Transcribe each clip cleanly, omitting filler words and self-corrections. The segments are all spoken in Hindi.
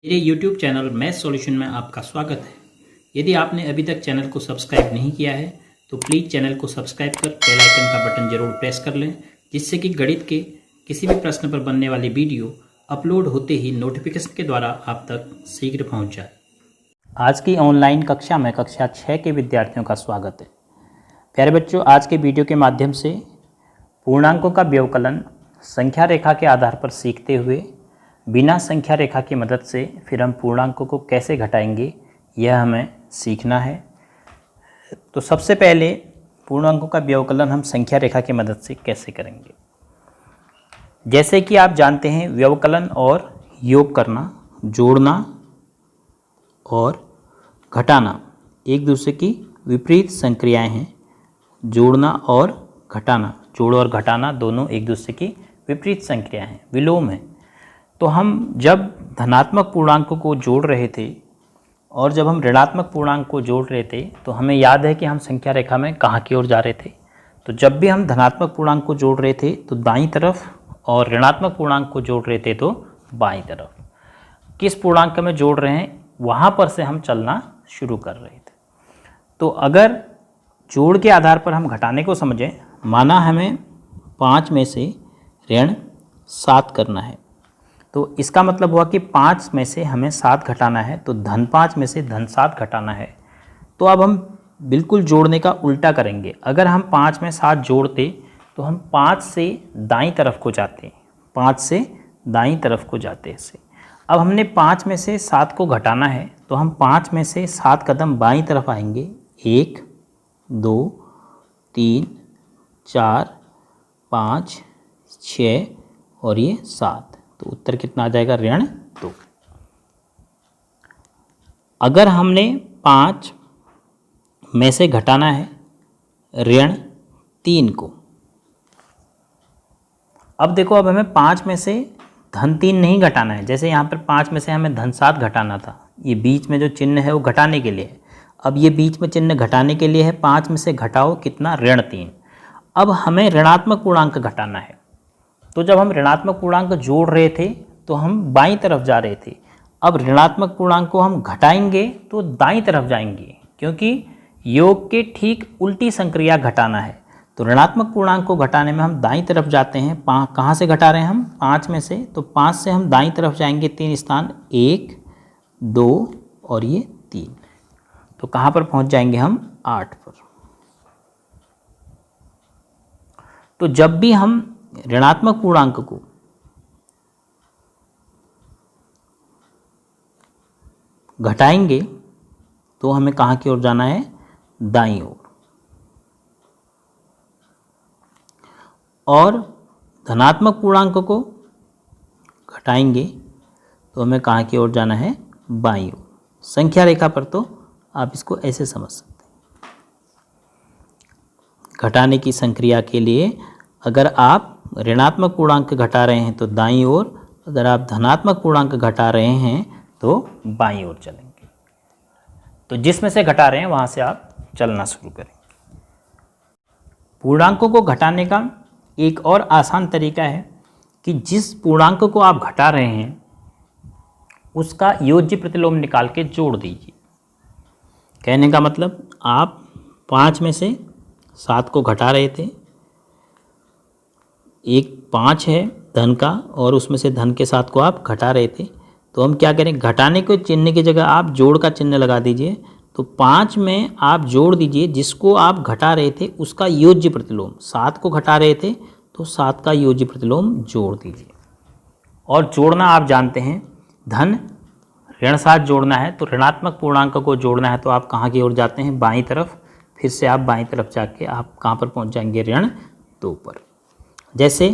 मेरे YouTube चैनल मैथ सॉल्यूशन में आपका स्वागत है। यदि आपने अभी तक चैनल को सब्सक्राइब नहीं किया है तो प्लीज़ चैनल को सब्सक्राइब कर बेल आइकन का बटन जरूर प्रेस कर लें, जिससे कि गणित के किसी भी प्रश्न पर बनने वाली वीडियो अपलोड होते ही नोटिफिकेशन के द्वारा आप तक शीघ्र पहुँच जाए। आज की ऑनलाइन कक्षा में कक्षा 6 के विद्यार्थियों का स्वागत है। प्यारे बच्चों, आज के वीडियो के माध्यम से पूर्णांकों का व्यवकलन संख्या रेखा के आधार पर सीखते हुए बिना संख्या रेखा की मदद से फिर हम पूर्णांकों को कैसे घटाएंगे, यह हमें सीखना है। तो सबसे पहले पूर्णांकों का व्यवकलन हम संख्या रेखा की मदद से कैसे करेंगे। जैसे कि आप जानते हैं, व्यवकलन और योग करना, जोड़ना और घटाना एक दूसरे की विपरीत संक्रियाएं हैं। जोड़ना और घटाना, जोड़ और घटाना दोनों एक दूसरे की विपरीत संक्रियाएं हैं, विलोम है। तो हम जब धनात्मक पूर्णांकों को जोड़ रहे थे और जब हम ऋणात्मक पूर्णांक को जोड़ रहे थे तो हमें याद है कि हम संख्या रेखा में कहाँ की ओर जा रहे थे। तो जब भी हम धनात्मक पूर्णांक को जोड़ रहे थे तो दाईं तरफ, और ऋणात्मक पूर्णांक को जोड़ रहे थे तो बाईं तरफ। किस पूर्णांक में जोड़ रहे हैं वहाँ पर से हम चलना शुरू कर रहे थे। तो अगर जोड़ के आधार पर हम घटाने को समझें, माना हमें 5 में से ऋण 7 करना है, तो इसका मतलब हुआ कि 5 में से हमें 7 घटाना है, तो धन 5 में से धन 7 घटाना है। तो अब हम बिल्कुल जोड़ने का उल्टा करेंगे। अगर हम 5 में 7 जोड़ते तो हम 5 से दाईं तरफ को जाते, 5 से दाईं तरफ को जाते ऐसे। अब हमने 5 में से 7 को घटाना है, तो हम 5 में से 7 कदम बाईं तरफ आएंगे। 1 2 3 4 5 6 और ये 7। तो उत्तर कितना आ जाएगा? ऋण 2। अगर हमने 5 में से घटाना है ऋण 3 को, अब देखो, अब हमें 5 में से धन 3 नहीं घटाना है। जैसे यहाँ पर 5 में से हमें धन 7 घटाना था, ये बीच में जो चिन्ह है वो घटाने के लिए है। अब ये बीच में चिन्ह घटाने के लिए है। 5 में से घटाओ कितना? ऋण 3। अब हमें ऋणात्मक पूर्णांक घटाना है। तो जब हम ऋणात्मक पूर्णांक जोड़ रहे थे तो हम बाईं तरफ जा रहे थे। अब ऋणात्मक पूर्णांक को हम घटाएंगे तो दाईं तरफ जाएंगे, क्योंकि योग के ठीक उल्टी संक्रिया घटाना है। तो ऋणात्मक पूर्णांक को घटाने में हम दाईं तरफ जाते हैं। कहाँ से घटा रहे हैं हम? 5 में से। तो 5 से हम दाईं तरफ जाएंगे 3 स्थान, 1 2 और ये 3। तो कहाँ पर पहुँच जाएंगे हम? 8 पर। तो जब भी हम ऋणात्मक पूर्णांक को घटाएंगे तो हमें कहाँ की ओर जाना है? दाईं ओर। और धनात्मक पूर्णांक को घटाएंगे तो हमें कहाँ की ओर जाना है? बाईं ओर। संख्या रेखा पर तो आप इसको ऐसे समझ सकते हैं। घटाने की संक्रिया के लिए अगर आप ऋणात्मक पूर्णांक घटा रहे हैं तो दाईं ओर, अगर आप धनात्मक पूर्णांक घटा रहे हैं तो बाईं ओर चलेंगे। तो जिसमें से घटा रहे हैं वहां से आप चलना शुरू करेंगे। पूर्णांकों को घटाने का एक और आसान तरीका है कि जिस पूर्णांक को आप घटा रहे हैं उसका योज्य प्रतिलोम निकाल के जोड़ दीजिए। कहने का मतलब, आप 5 में से 7 को घटा रहे थे, एक 5 है धन का और उसमें से धन के 7 को आप घटा रहे थे। तो हम क्या करें? घटाने के चिन्ह की जगह आप जोड़ का चिन्ह लगा दीजिए। तो 5 में आप जोड़ दीजिए जिसको आप घटा रहे थे उसका योज्य प्रतिलोम। 7 को घटा रहे थे तो 7 का योज्य प्रतिलोम जोड़ दीजिए। और जोड़ना आप जानते हैं, धन ऋण 7 जोड़ना है तो ऋणात्मक पूर्णांक को जोड़ना है तो आप कहाँ की ओर जाते हैं? बाईं तरफ। फिर से आप बाईं तरफ जाके आप कहाँ पर पहुँच जाएंगे? ऋण 2 पर। जैसे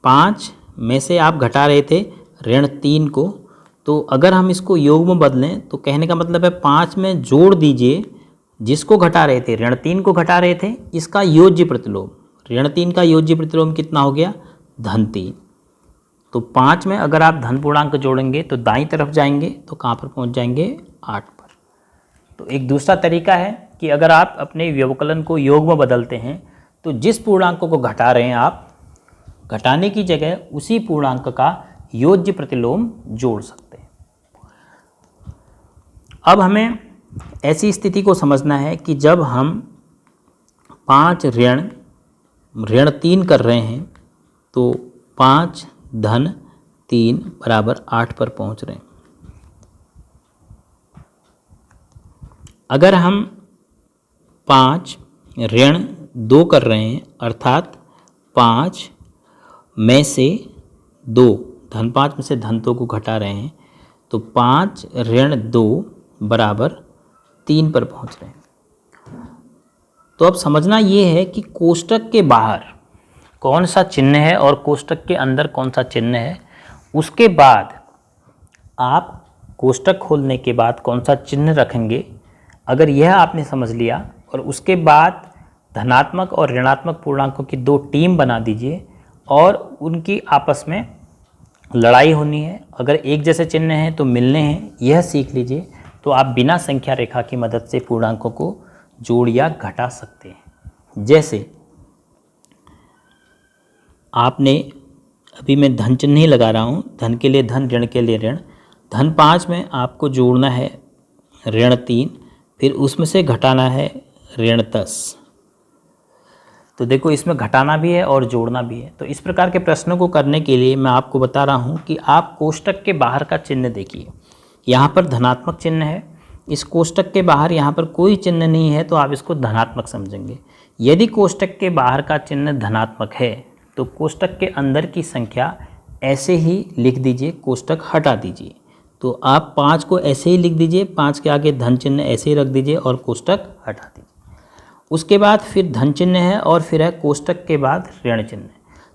5 में से आप घटा रहे थे ऋण 3 को, तो अगर हम इसको योग में बदलें तो कहने का मतलब है 5 में जोड़ दीजिए जिसको घटा रहे थे, ऋण 3 को घटा रहे थे, इसका योज्य प्रतिलोम। ऋण 3 का योज्य प्रतिलोम कितना हो गया? धन 3। तो 5 में अगर आप धन पूर्णांक जोड़ेंगे तो दाईं तरफ जाएंगे तो कहाँ पर पहुँच जाएंगे? 8 पर। तो एक दूसरा तरीका है कि अगर आप अपने व्यवकलन को योग में बदलते हैं तो जिस पूर्णांक को घटा रहे हैं आप, घटाने की जगह उसी पूर्णांक का योज्य प्रतिलोम जोड़ सकते हैं। अब हमें ऐसी स्थिति को समझना है कि जब हम 5 ऋण 3 कर रहे हैं तो 5 धन 3 बराबर 8 पर पहुंच रहे हैं। अगर हम 5 ऋण 2 कर रहे हैं अर्थात 5 में से 2 धन 5 में से धन 2 को घटा रहे हैं तो 5 ऋण 2 बराबर 3 पर पहुंच रहे हैं। तो अब समझना ये है कि कोष्टक के बाहर कौन सा चिन्ह है और कोष्टक के अंदर कौन सा चिन्ह है, उसके बाद आप कोष्टक खोलने के बाद कौन सा चिन्ह रखेंगे। अगर यह आपने समझ लिया और उसके बाद धनात्मक और ऋणात्मक पूर्णांकों की 2 टीम बना दीजिए और उनकी आपस में लड़ाई होनी है, अगर एक जैसे चिन्ह हैं तो मिलने हैं, यह सीख लीजिए तो आप बिना संख्या रेखा की मदद से पूर्णांकों को जोड़ या घटा सकते हैं। जैसे आपने अभी मैं धन चिन्ह ही लगा रहा हूँ, धन के लिए धन, ऋण के लिए ऋण। धन 5 में आपको जोड़ना है ऋण 3, फिर उसमें से घटाना है ऋण 10। तो देखो इसमें घटाना भी है और जोड़ना भी है। तो इस प्रकार के प्रश्नों को करने के लिए मैं आपको बता रहा हूँ कि आप कोष्टक के बाहर का चिन्ह देखिए। यहाँ पर धनात्मक चिन्ह है, इस कोष्टक के बाहर यहाँ पर कोई चिन्ह नहीं है तो आप इसको धनात्मक समझेंगे। यदि कोष्टक के बाहर का चिन्ह धनात्मक है तो कोष्टक के अंदर की संख्या ऐसे ही लिख दीजिए, कोष्टक हटा दीजिए। तो आप 5 को ऐसे ही लिख दीजिए, 5 के आगे धन चिन्ह ऐसे ही रख दीजिए और कोष्टक हटा दीजिए। उसके बाद फिर धन चिन्ह है और फिर है कोष्टक के बाद ऋण चिन्ह।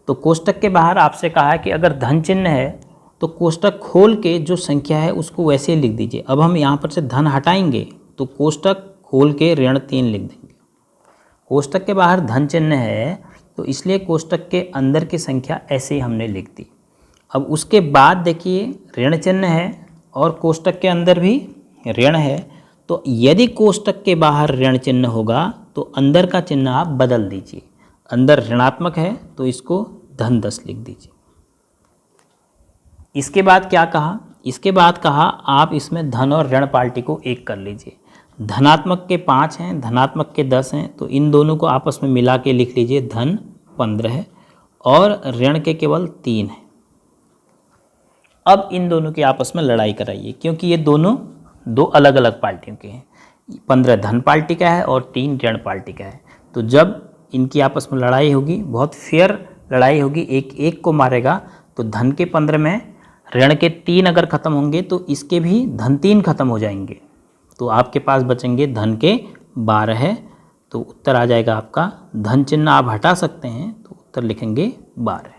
तो कोष्टक के बाहर आपसे कहा है कि अगर धन चिन्ह है तो कोष्टक खोल के जो संख्या है उसको वैसे ही लिख दीजिए। अब हम यहाँ पर से धन हटाएंगे तो कोष्टक खोल के ऋण 3 लिख देंगे। कोष्टक के बाहर धन चिन्ह है तो इसलिए कोष्टक के अंदर की संख्या ऐसे ही हमने लिख दी। अब उसके बाद देखिए ऋण चिन्ह है और कोष्टक के अंदर भी ऋण है, तो यदि कोष्टक के बाहर ऋण चिन्ह होगा तो अंदर का चिन्ह आप बदल दीजिए। अंदर ऋणात्मक है तो इसको धन 10 लिख दीजिए। इसके बाद क्या कहा, इसके बाद कहा आप इसमें धन और ऋण पार्टी को एक कर लीजिए। धनात्मक के 5 हैं, धनात्मक के 10 हैं, तो इन दोनों को आपस में मिला के लिख लीजिए धन 15 है और ऋण के केवल 3 है। अब इन दोनों की आपस में लड़ाई कराइए क्योंकि ये दोनों 2 अलग अलग पार्टियों के हैं। 15 धन पार्टी का है और 3 ऋण पार्टी का है। तो जब इनकी आपस में लड़ाई होगी, बहुत फेयर लड़ाई होगी, एक एक को मारेगा, तो धन के 15 में ऋण के 3 अगर खत्म होंगे तो इसके भी धन 3 खत्म हो जाएंगे, तो आपके पास बचेंगे धन के 12 है। तो उत्तर आ जाएगा आपका, धन चिन्ह आप हटा सकते हैं तो उत्तर लिखेंगे 12।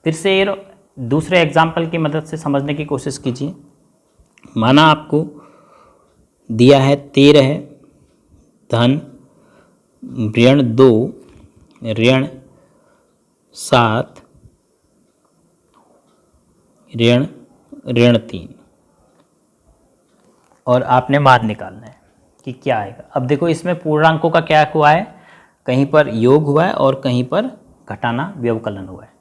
फिर से दूसरे एग्जाम्पल की मदद से समझने की कोशिश कीजिए। माना आपको दिया है 13 धन ऋण 2 ऋण 7 ऋण 3 और आपने मान निकालना है कि क्या आएगा। अब देखो इसमें पूर्णांकों का क्या हुआ है, कहीं पर योग हुआ है और कहीं पर घटाना व्यवकलन हुआ है।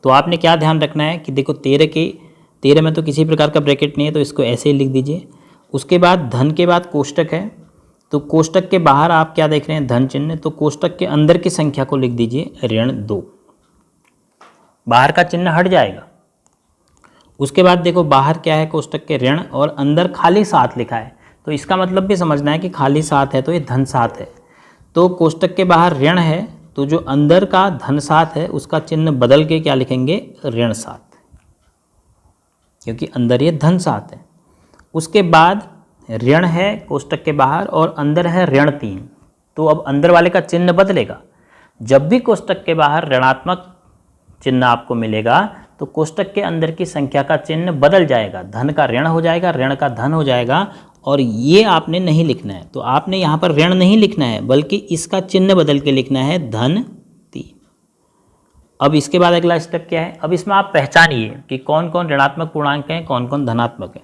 तो आपने क्या ध्यान रखना है कि देखो 13 में तो किसी प्रकार का ब्रैकेट नहीं है तो इसको ऐसे ही लिख दीजिए। उसके बाद धन के बाद कोष्टक है, तो कोष्टक के बाहर आप क्या देख रहे हैं, धन चिन्ह, तो कोष्टक के अंदर की संख्या को लिख दीजिए ऋण 2, बाहर का चिन्ह हट जाएगा। उसके बाद देखो बाहर क्या है, कोष्टक के ऋण और अंदर खाली 7 लिखा है, तो इसका मतलब भी समझना है कि खाली 7 है तो ये धन 7 है। तो कोष्टक के बाहर ऋण है तो जो अंदर का धन 7 है उसका चिन्ह बदल के क्या लिखेंगे, ऋण 7, क्योंकि अंदर ये धन 7 है। उसके बाद ऋण है कोष्टक के बाहर और अंदर है ऋण 3, तो अब अंदर वाले का चिन्ह बदलेगा। जब भी कोष्टक के बाहर ऋणात्मक चिन्ह आपको मिलेगा तो कोष्टक के अंदर की संख्या का चिन्ह बदल जाएगा, धन का ऋण हो जाएगा, ऋण का धन हो जाएगा। और ये आपने नहीं लिखना है, तो आपने यहाँ पर ऋण नहीं लिखना है बल्कि इसका चिन्ह बदल के लिखना है धन 3। अब इसके बाद अगला स्टेप क्या है, अब इसमें आप पहचानिए कि कौन कौन ऋणात्मक पूर्णांक हैं, कौन कौन धनात्मक हैं।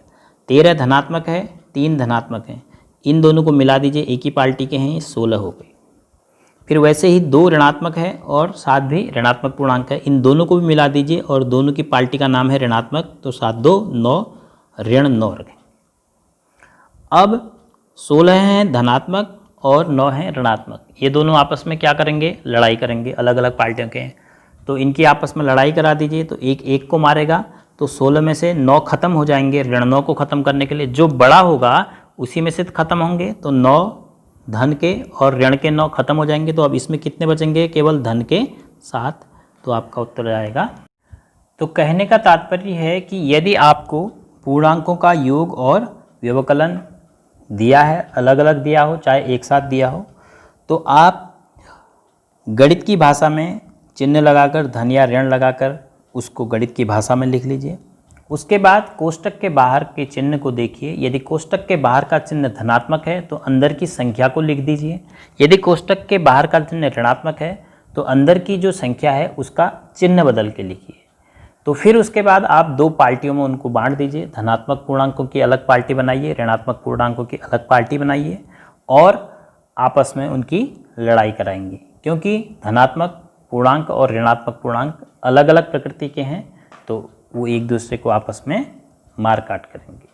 13 धनात्मक है, 3 धनात्मक हैं, इन दोनों को मिला दीजिए, एक ही पार्टी के हैं, 16 हो गए। फिर वैसे ही 2 ऋणात्मक है और 7 भी ऋणात्मक पूर्णांक है, इन दोनों को भी मिला दीजिए और दोनों की पार्टी का नाम है ऋणात्मक, तो 7 2 9 ऋण 9 रखें। अब 16 हैं धनात्मक और 9 हैं ऋणात्मक। ये दोनों आपस में क्या करेंगे, लड़ाई करेंगे, अलग अलग पार्टियों के हैं, तो इनकी आपस में लड़ाई करा दीजिए। तो एक एक को मारेगा तो 16 में से 9 खत्म हो जाएंगे। ऋण 9 को खत्म करने के लिए जो बड़ा होगा उसी में से खत्म होंगे, तो 9 धन के और ऋण के 9 खत्म हो जाएंगे। तो अब इसमें कितने बचेंगे, केवल धन के 7। तो आपका उत्तर आएगा। तो कहने का तात्पर्य है कि यदि आपको पूर्णांकों का योग और व्यवकलन दिया है, अलग अलग दिया हो चाहे एक साथ दिया हो, तो आप गणित की भाषा में चिन्ह लगाकर, धन या ऋण लगाकर उसको गणित की भाषा में लिख लीजिए। उसके बाद कोष्टक के बाहर के चिन्ह को देखिए। यदि कोष्टक के बाहर का चिन्ह धनात्मक है तो अंदर की संख्या को लिख दीजिए। यदि कोष्टक के बाहर का चिन्ह ऋणात्मक है तो अंदर की जो संख्या है उसका चिन्ह बदल के लिखिए। तो फिर उसके बाद आप 2 पार्टियों में उनको बांट दीजिए। धनात्मक पूर्णांकों की अलग पार्टी बनाइए, ऋणात्मक पूर्णांकों की अलग पार्टी बनाइए और आपस में उनकी लड़ाई कराएंगे, क्योंकि धनात्मक पूर्णांक और ऋणात्मक पूर्णांक अलग अलग प्रकृति के हैं, तो वो एक दूसरे को आपस में मार काट करेंगे।